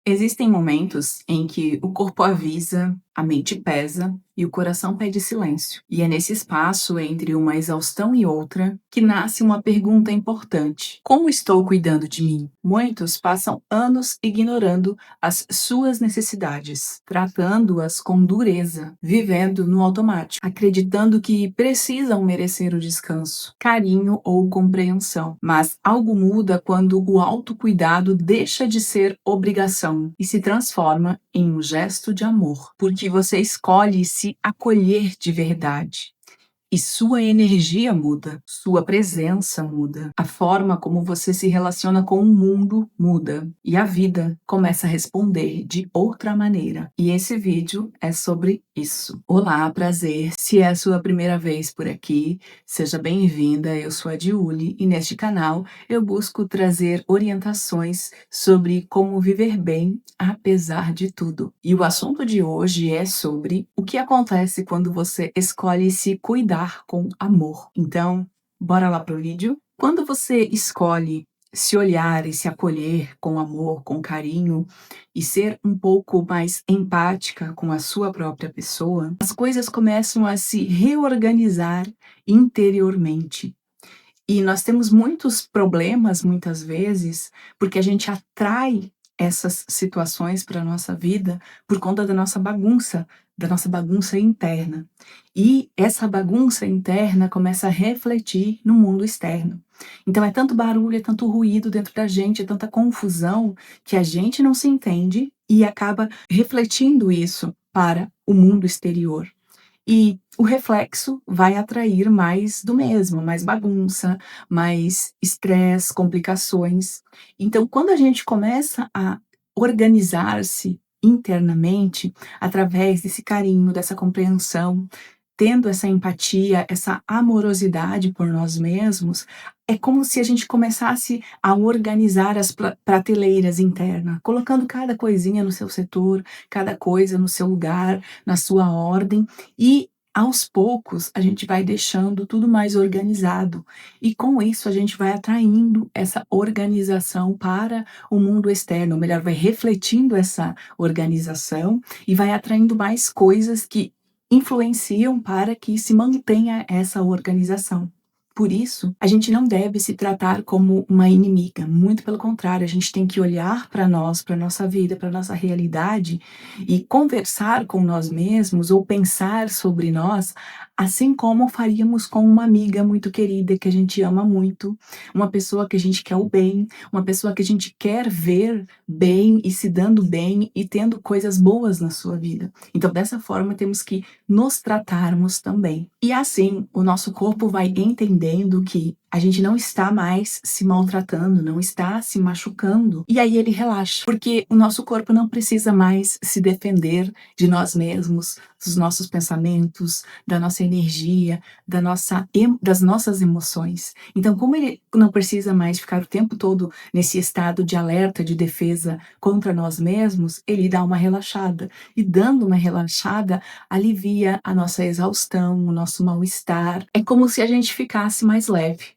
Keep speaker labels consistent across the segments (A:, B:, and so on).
A: Existem momentos em que o corpo avisa, a mente pesa e o coração pede silêncio. E é nesse espaço entre uma exaustão e outra que nasce uma pergunta importante: como estou cuidando de mim? Muitos passam anos ignorando as suas necessidades, tratando-as com dureza, vivendo no automático, acreditando que precisam merecer o descanso, carinho ou compreensão. Mas algo muda quando o autocuidado deixa de ser obrigação e se transforma em um gesto de amor, porque você escolhe se acolher de verdade. E sua energia muda, sua presença muda, a forma como você se relaciona com o mundo muda e a vida começa a responder de outra maneira. E esse vídeo é sobre isso. Olá, prazer. Se é a sua primeira vez por aqui, seja bem-vinda. Eu sou a Diuli e neste canal eu busco trazer orientações sobre como viver bem apesar de tudo. E o assunto de hoje é sobre o que acontece quando você escolhe se cuidar com amor. Então, bora lá pro vídeo? Quando você escolhe se olhar e se acolher com amor, com carinho e ser um pouco mais empática com a sua própria pessoa, as coisas começam a se reorganizar interiormente. E nós temos muitos problemas, muitas vezes, porque a gente atrai essas situações para a nossa vida por conta da nossa bagunça interna. E essa bagunça interna começa a refletir no mundo externo. Então é tanto barulho, é tanto ruído dentro da gente, é tanta confusão, que a gente não se entende e acaba refletindo isso para o mundo exterior. E o reflexo vai atrair mais do mesmo, mais bagunça, mais estresse, complicações. Então, quando a gente começa a organizar-se internamente, através desse carinho, dessa compreensão, tendo essa empatia, essa amorosidade por nós mesmos, é como se a gente começasse a organizar as prateleiras internas, colocando cada coisinha no seu setor, cada coisa no seu lugar, na sua ordem, e aos poucos a gente vai deixando tudo mais organizado. E com isso a gente vai atraindo essa organização para o mundo externo, ou melhor, vai refletindo essa organização e vai atraindo mais coisas que influenciam para que se mantenha essa organização. Por isso, a gente não deve se tratar como uma inimiga, muito pelo contrário, a gente tem que olhar para nós, para nossa vida, para nossa realidade e conversar com nós mesmos ou pensar sobre nós, assim como faríamos com uma amiga muito querida que a gente ama muito, uma pessoa que a gente quer o bem, uma pessoa que a gente quer ver bem e se dando bem e tendo coisas boas na sua vida. Então, dessa forma, temos que nos tratarmos também. E assim, o nosso corpo vai entendendo que a gente não está mais se maltratando, não está se machucando. E aí ele relaxa, porque o nosso corpo não precisa mais se defender de nós mesmos, dos nossos pensamentos, da nossa energia, das nossas emoções. Então, como ele não precisa mais ficar o tempo todo nesse estado de alerta, de defesa contra nós mesmos, ele dá uma relaxada. E dando uma relaxada, alivia a nossa exaustão, o nosso mal-estar. É como se a gente ficasse mais leve.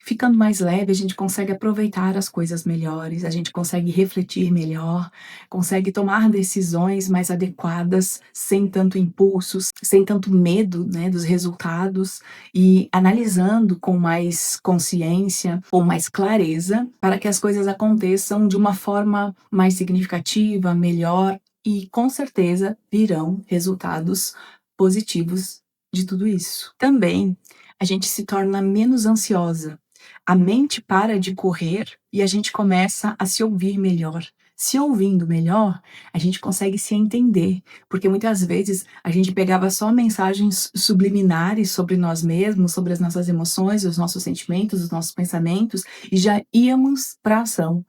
A: Ficando mais leve, a gente consegue aproveitar as coisas melhores, a gente consegue refletir melhor, consegue tomar decisões mais adequadas, sem tanto impulsos, sem tanto medo, né, dos resultados, e analisando com mais consciência, com mais clareza, para que as coisas aconteçam de uma forma mais significativa, melhor, e com certeza virão resultados positivos de tudo isso. Também a gente se torna menos ansiosa. A mente para de correr e a gente começa a se ouvir melhor. Se ouvindo melhor, a gente consegue se entender, porque muitas vezes a gente pegava só mensagens subliminares sobre nós mesmos, sobre as nossas emoções, os nossos sentimentos, os nossos pensamentos, e já íamos para a ação,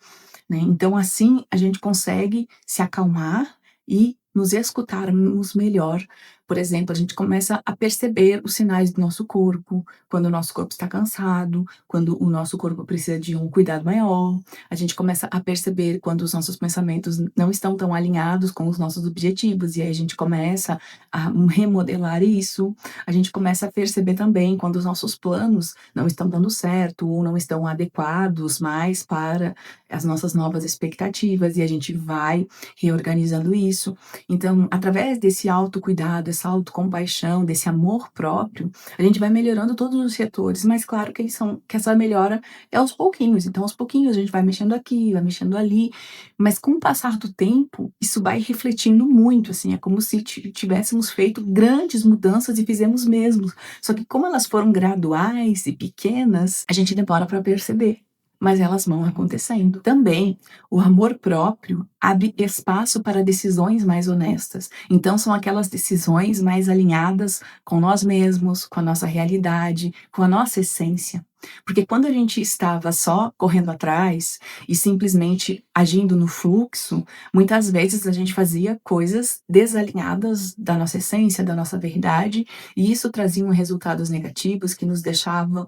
A: né? Então, assim, a gente consegue se acalmar e nos escutarmos melhor Por exemplo, a gente começa a perceber os sinais do nosso corpo, quando o nosso corpo está cansado, quando o nosso corpo precisa de um cuidado maior. A gente começa a perceber quando os nossos pensamentos não estão tão alinhados com os nossos objetivos, e aí a gente começa a remodelar isso. A gente começa a perceber também quando os nossos planos não estão dando certo ou não estão adequados mais para as nossas novas expectativas, e a gente vai reorganizando isso. Então, através desse autocuidado, essa autocompaixão, desse amor próprio, a gente vai melhorando todos os setores, mas claro que essa melhora é aos pouquinhos. Então, aos pouquinhos a gente vai mexendo aqui, vai mexendo ali, mas com o passar do tempo, isso vai refletindo muito, assim, é como se tivéssemos feito grandes mudanças e fizemos mesmo. Só que como elas foram graduais e pequenas, a gente demora para perceber, mas elas vão acontecendo. Também, o amor próprio abre espaço para decisões mais honestas. Então, são aquelas decisões mais alinhadas com nós mesmos, com a nossa realidade, com a nossa essência. Porque quando a gente estava só correndo atrás e simplesmente agindo no fluxo, muitas vezes a gente fazia coisas desalinhadas da nossa essência, da nossa verdade, e isso trazia resultados negativos que nos deixavam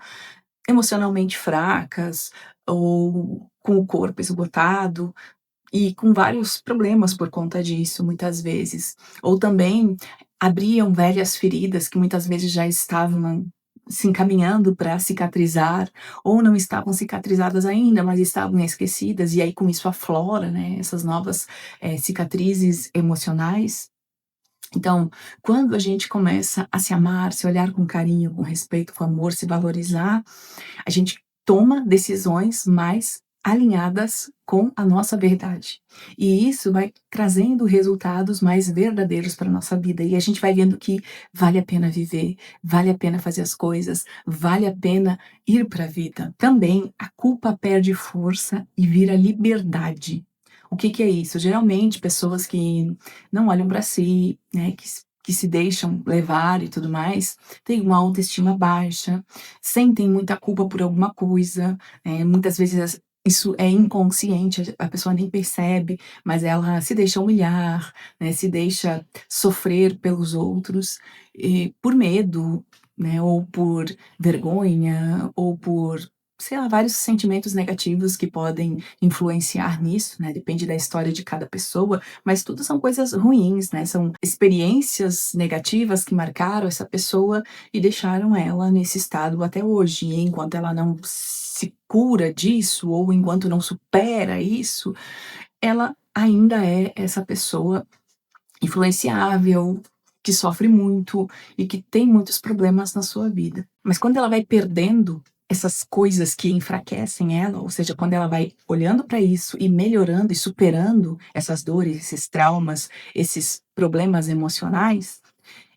A: emocionalmente fracas ou com o corpo esgotado e com vários problemas por conta disso, muitas vezes. Ou também abriam velhas feridas que muitas vezes já estavam se encaminhando para cicatrizar, ou não estavam cicatrizadas ainda, mas estavam esquecidas, e aí com isso aflora, né, essas novas, cicatrizes emocionais. Então, quando a gente começa a se amar, se olhar com carinho, com respeito, com amor, se valorizar, a gente toma decisões mais alinhadas com a nossa verdade. E isso vai trazendo resultados mais verdadeiros para a nossa vida. E a gente vai vendo que vale a pena viver, vale a pena fazer as coisas, vale a pena ir para a vida. Também a culpa perde força e vira liberdade. O que que é isso? Geralmente, pessoas que não olham para si, né, que se deixam levar e tudo mais, têm uma autoestima baixa, sentem muita culpa por alguma coisa, muitas vezes isso é inconsciente, a pessoa nem percebe, mas ela se deixa humilhar, né, se deixa sofrer pelos outros, por medo, né, ou por vergonha, ou por, sei lá, vários sentimentos negativos que podem influenciar nisso, né, depende da história de cada pessoa, mas tudo são coisas ruins, né, são experiências negativas que marcaram essa pessoa e deixaram ela nesse estado até hoje. E enquanto ela não se cura disso, ou enquanto não supera isso, ela ainda é essa pessoa influenciável, que sofre muito e que tem muitos problemas na sua vida. Mas quando ela vai perdendo essas coisas que enfraquecem ela, ou seja, quando ela vai olhando para isso e melhorando e superando essas dores, esses traumas, esses problemas emocionais,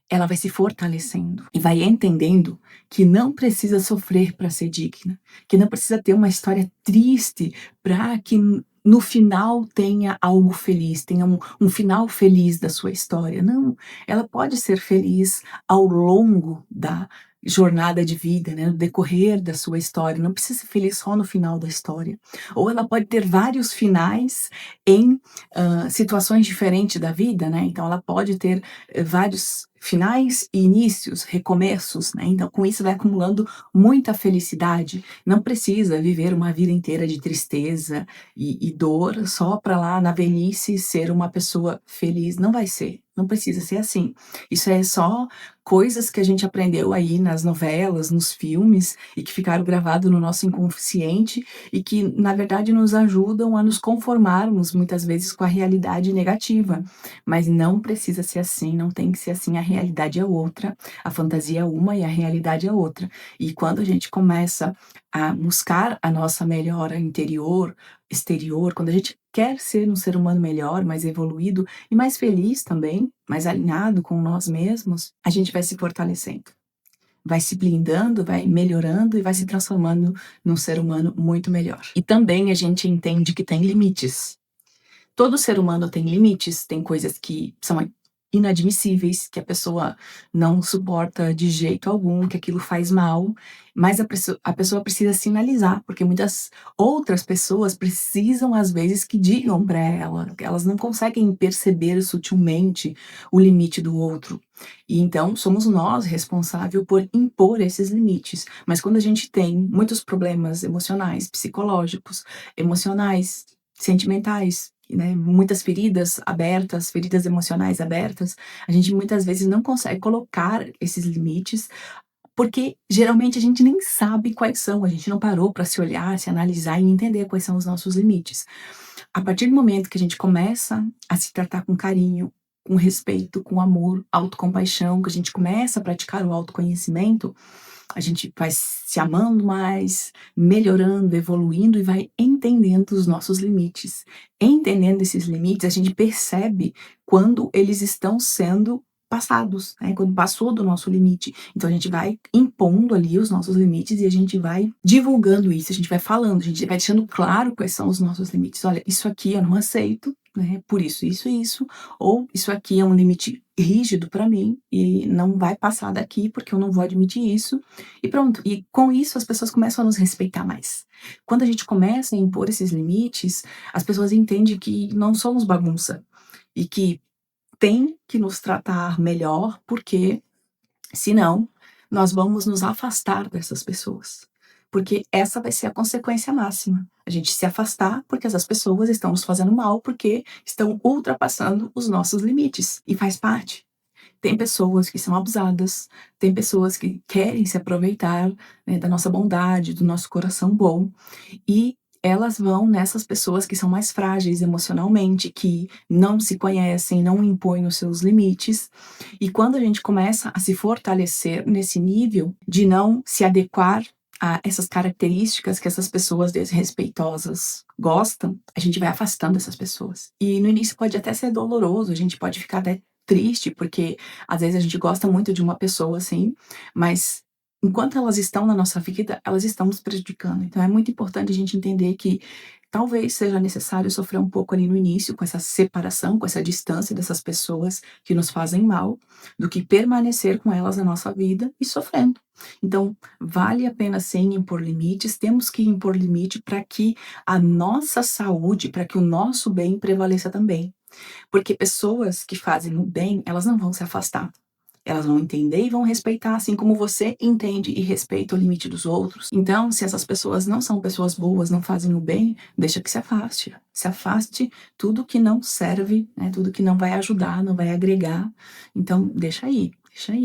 A: ela vai se fortalecendo e vai entendendo que não precisa sofrer para ser digna, que não precisa ter uma história triste para que no final tenha algo feliz, tenha um final feliz da sua história. Não, ela pode ser feliz ao longo da jornada de vida, né, no decorrer da sua história, não precisa ser feliz só no final da história. Ou ela pode ter vários finais em situações diferentes da vida, né, então ela pode ter vários finais e inícios, recomeços, né, então com isso vai acumulando muita felicidade. Não precisa viver uma vida inteira de tristeza e dor só para lá na velhice ser uma pessoa feliz, não vai ser, não precisa ser assim. Isso é só coisas que a gente aprendeu aí nas novelas, nos filmes, e que ficaram gravados no nosso inconsciente e que, na verdade, nos ajudam a nos conformarmos muitas vezes com a realidade negativa. Mas não precisa ser assim, não tem que ser assim, a realidade é outra, a fantasia é uma e a realidade é outra. E quando a gente começa a buscar a nossa melhora interior, exterior, quando a gente quer ser um ser humano melhor, mais evoluído e mais feliz também, mais alinhado com nós mesmos, a gente vai se fortalecendo, vai se blindando, vai melhorando e vai se transformando num ser humano muito melhor. E também a gente entende que tem limites. Todo ser humano tem limites, tem coisas que são inadmissíveis, que a pessoa não suporta de jeito algum, que aquilo faz mal, mas a pessoa precisa sinalizar, porque muitas outras pessoas precisam, às vezes, que digam para ela, que elas não conseguem perceber sutilmente o limite do outro. E então somos nós responsável por impor esses limites. Mas quando a gente tem muitos problemas emocionais, psicológicos, emocionais, sentimentais, né, muitas feridas abertas, feridas emocionais abertas, a gente muitas vezes não consegue colocar esses limites, porque geralmente a gente nem sabe quais são, a gente não parou para se olhar, se analisar e entender quais são os nossos limites. A partir do momento que a gente começa a se tratar com carinho, com respeito, com amor, autocompaixão, que a gente começa a praticar o autoconhecimento, a gente vai se amando mais, melhorando, evoluindo e vai entendendo os nossos limites. Entendendo esses limites, a gente percebe quando eles estão sendo passados, né, quando passou do nosso limite. Então a gente vai impondo ali os nossos limites e a gente vai divulgando isso, a gente vai falando, a gente vai deixando claro quais são os nossos limites. Olha, isso aqui eu não aceito, né, por isso e isso, ou isso aqui é um limite rígido para mim e não vai passar daqui porque eu não vou admitir isso. E pronto. E com isso as pessoas começam a nos respeitar mais. Quando a gente começa a impor esses limites, as pessoas entendem que não somos bagunça e que tem que nos tratar melhor, porque senão nós vamos nos afastar dessas pessoas. Porque essa vai ser a consequência máxima. A gente se afastar porque essas pessoas estão nos fazendo mal, porque estão ultrapassando os nossos limites. E faz parte. Tem pessoas que são abusadas, tem pessoas que querem se aproveitar, né, da nossa bondade, do nosso coração bom, e elas vão nessas pessoas que são mais frágeis emocionalmente, que não se conhecem, não impõem os seus limites. E quando a gente começa a se fortalecer nesse nível de não se adequar a essas características que essas pessoas desrespeitosas gostam, a gente vai afastando essas pessoas. E no início pode até ser doloroso, a gente pode ficar até triste, porque às vezes a gente gosta muito de uma pessoa assim, mas enquanto elas estão na nossa vida, elas estão nos prejudicando. Então é muito importante a gente entender que talvez seja necessário sofrer um pouco ali no início com essa separação, com essa distância dessas pessoas que nos fazem mal, do que permanecer com elas na nossa vida e sofrendo. Então, vale a pena sim impor limites, temos que impor limite para que a nossa saúde, para que o nosso bem prevaleça também. Porque pessoas que fazem o bem, elas não vão se afastar. Elas vão entender e vão respeitar, assim como você entende e respeita o limite dos outros. Então, se essas pessoas não são pessoas boas, não fazem o bem, deixa que se afaste. Se afaste tudo que não serve, né? Tudo que não vai ajudar, não vai agregar. Então, deixa aí,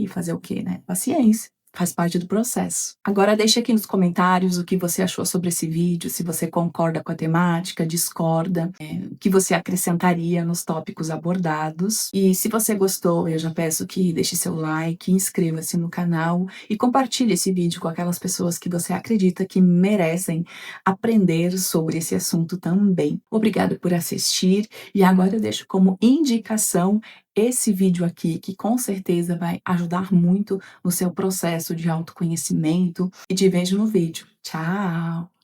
A: fazer o quê, né? Paciência. Faz parte do processo. Agora deixa aqui nos comentários o que você achou sobre esse vídeo, se você concorda com a temática, discorda, o que você acrescentaria nos tópicos abordados. E se você gostou, eu já peço que deixe seu like, inscreva-se no canal e compartilhe esse vídeo com aquelas pessoas que você acredita que merecem aprender sobre esse assunto também. Obrigada por assistir e agora eu deixo como indicação esse vídeo aqui, que com certeza vai ajudar muito no seu processo de autoconhecimento, e te vejo no vídeo. Tchau!